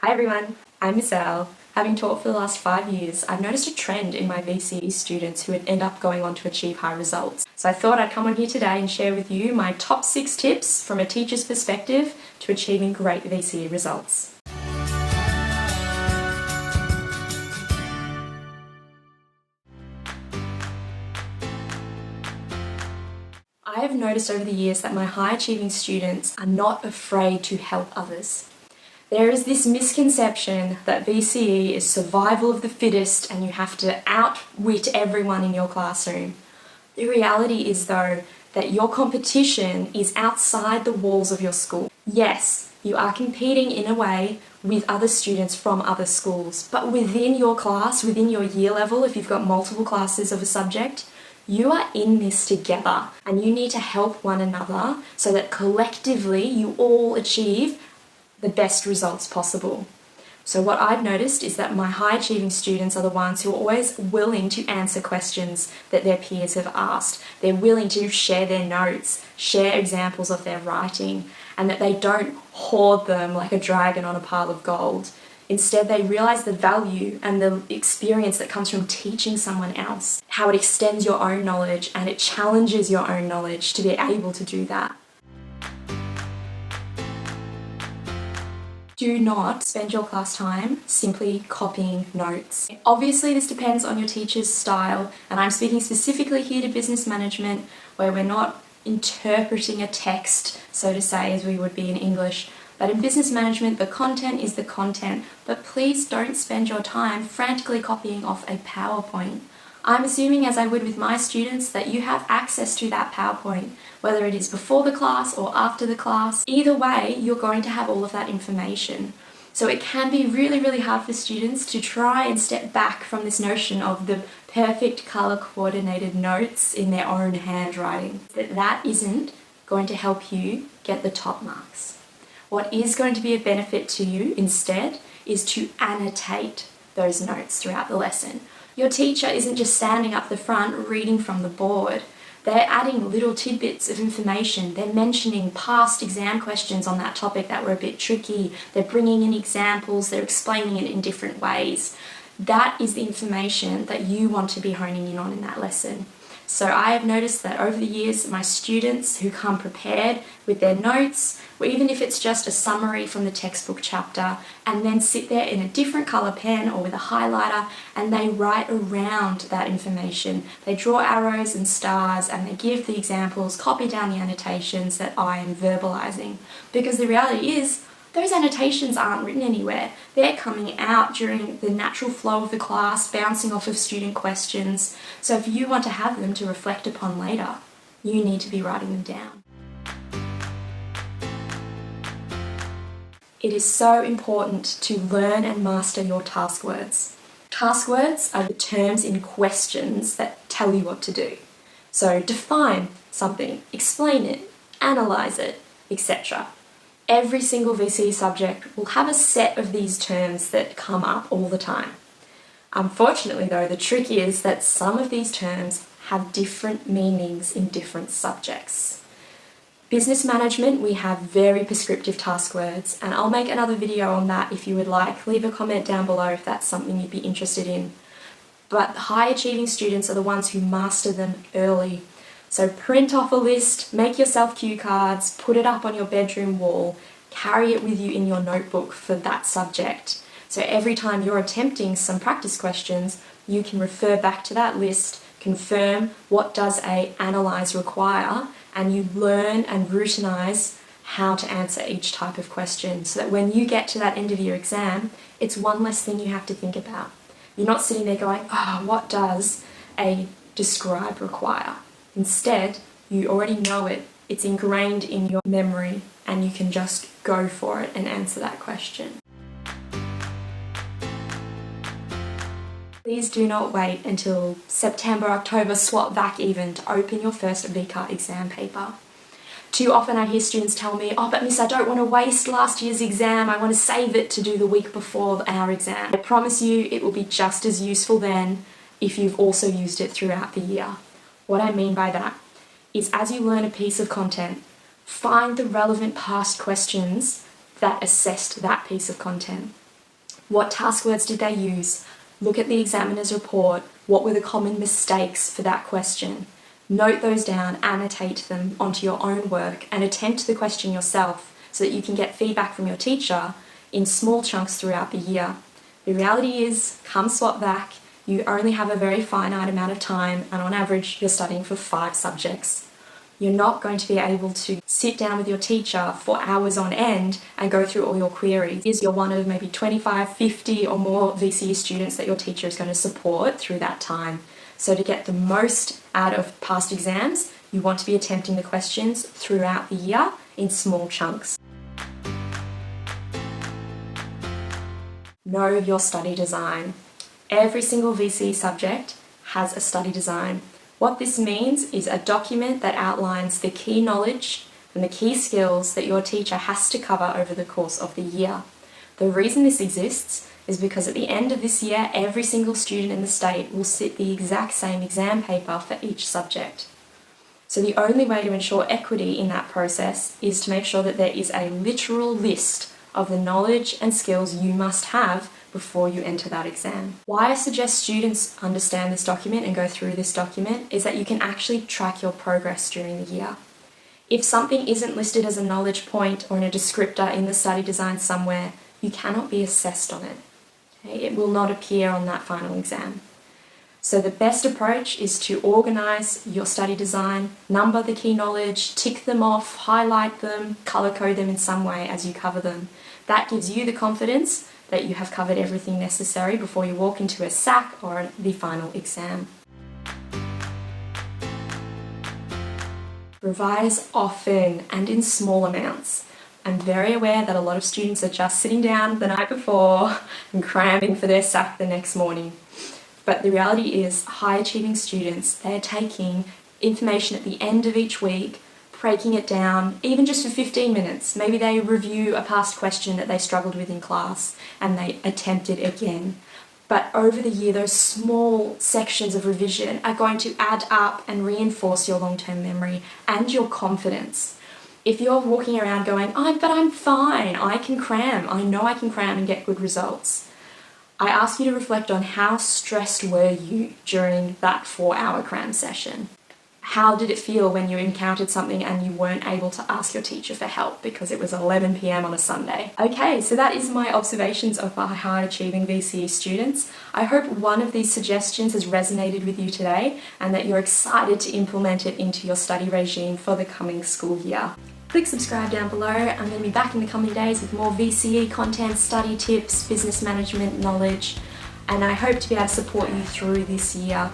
Hi everyone, I'm Miss Elle. Having taught for the last 5 years, I've noticed a trend in my VCE students who would end up going on to achieve high results. So I thought I'd come on here today and share with you my top 6 tips from a teacher's perspective to achieving great VCE results. I have noticed over the years that my high achieving students are not afraid to help others. There is this misconception that VCE is survival of the fittest and you have to outwit everyone in your classroom. The reality is though that your competition is outside the walls of your school. Yes, you are competing in a way with other students from other schools, but within your class, within your year level, if you've got multiple classes of a subject, you are in this together and you need to help one another so that collectively you all achieve the best results possible. So what I've noticed is that my high achieving students are the ones who are always willing to answer questions that their peers have asked. They're willing to share their notes, share examples of their writing, and that they don't hoard them like a dragon on a pile of gold. Instead, they realize the value and the experience that comes from teaching someone else, how it extends your own knowledge and it challenges your own knowledge to be able to do that. Do not spend your class time simply copying notes. Obviously, this depends on your teacher's style, and I'm speaking specifically here to business management, where we're not interpreting a text, so to say, as we would be in English. But in business management, the content is the content, but please don't spend your time frantically copying off a PowerPoint. I'm assuming, as I would with my students, that you have access to that PowerPoint, whether it is before the class or after the class. Either way, you're going to have all of that information. So it can be really, really hard for students to try and step back from this notion of the perfect color coordinated notes in their own handwriting. That isn't going to help you get the top marks. What is going to be a benefit to you instead is to annotate those notes throughout the lesson. Your teacher isn't just standing up the front reading from the board. They're adding little tidbits of information. They're mentioning past exam questions on that topic that were a bit tricky. They're bringing in examples. They're explaining it in different ways. That is the information that you want to be honing in on in that lesson. So I have noticed that over the years, my students who come prepared with their notes, or even if it's just a summary from the textbook chapter, and then sit there in a different colour pen or with a highlighter and they write around that information. They draw arrows and stars and they give the examples, copy down the annotations that I am verbalising. Because the reality is, those annotations aren't written anywhere. They're coming out during the natural flow of the class, bouncing off of student questions. So if you want to have them to reflect upon later, you need to be writing them down. It is so important to learn and master your task words. Task words are the terms in questions that tell you what to do. So define something, explain it, analyse it, etc. Every single VCE subject will have a set of these terms that come up all the time. Unfortunately though, the trick is that some of these terms have different meanings in different subjects. Business management, we have very prescriptive task words, and I'll make another video on that if you would like. Leave a comment down below if that's something you'd be interested in. But high achieving students are the ones who master them early. So print off a list, make yourself cue cards, put it up on your bedroom wall, carry it with you in your notebook for that subject. So every time you're attempting some practice questions, you can refer back to that list, confirm what does a analyse require, and you learn and routinise how to answer each type of question so that when you get to that end of your exam, it's one less thing you have to think about. You're not sitting there going, what does a describe require? Instead, you already know it, it's ingrained in your memory, and you can just go for it and answer that question. Please do not wait until September, October, swap back even to open your first VCAT exam paper. Too often I hear students tell me, but Miss, I don't want to waste last year's exam, I want to save it to do the week before our exam. I promise you it will be just as useful then if you've also used it throughout the year. What I mean by that is as you learn a piece of content, find the relevant past questions that assessed that piece of content. What task words did they use? Look at the examiner's report. What were the common mistakes for that question? Note those down, annotate them onto your own work, and attempt the question yourself so that you can get feedback from your teacher in small chunks throughout the year. The reality is, come swap back, you only have a very finite amount of time, and on average you're studying for 5 subjects. You're not going to be able to sit down with your teacher for hours on end and go through all your queries. You're one of maybe 25, 50 or more VCE students that your teacher is going to support through that time. So to get the most out of past exams, you want to be attempting the questions throughout the year in small chunks. Know your study design. Every single VCE subject has a study design. What this means is a document that outlines the key knowledge and the key skills that your teacher has to cover over the course of the year. The reason this exists is because at the end of this year, every single student in the state will sit the exact same exam paper for each subject. So the only way to ensure equity in that process is to make sure that there is a literal list of the knowledge and skills you must have before you enter that exam. Why I suggest students understand this document and go through this document is that you can actually track your progress during the year. If something isn't listed as a knowledge point or in a descriptor in the study design somewhere, you cannot be assessed on it. Okay? It will not appear on that final exam. So the best approach is to organise your study design, number the key knowledge, tick them off, highlight them, colour code them in some way as you cover them. That gives you the confidence that you have covered everything necessary before you walk into a SAC or the final exam. Revise often and in small amounts. I'm very aware that a lot of students are just sitting down the night before and cramming for their SAC the next morning. But the reality is, high achieving students, they're taking information at the end of each week, breaking it down, even just for 15 minutes. Maybe they review a past question that they struggled with in class and they attempt it again. But over the year, those small sections of revision are going to add up and reinforce your long-term memory and your confidence. If you're walking around going, but I'm fine, I can cram, I know I can cram and get good results, I ask you to reflect on how stressed were you during that 4-hour cram session. How did it feel when you encountered something and you weren't able to ask your teacher for help because it was 11 p.m. on a Sunday? Okay, so that is my observations of our high-achieving VCE students. I hope one of these suggestions has resonated with you today and that you're excited to implement it into your study regime for the coming school year. Click subscribe down below. I'm going to be back in the coming days with more VCE content, study tips, business management knowledge, and I hope to be able to support you through this year.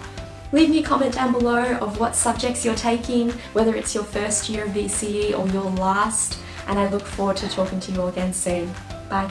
Leave me a comment down below of what subjects you're taking, whether it's your first year of VCE or your last, and I look forward to talking to you all again soon. Bye.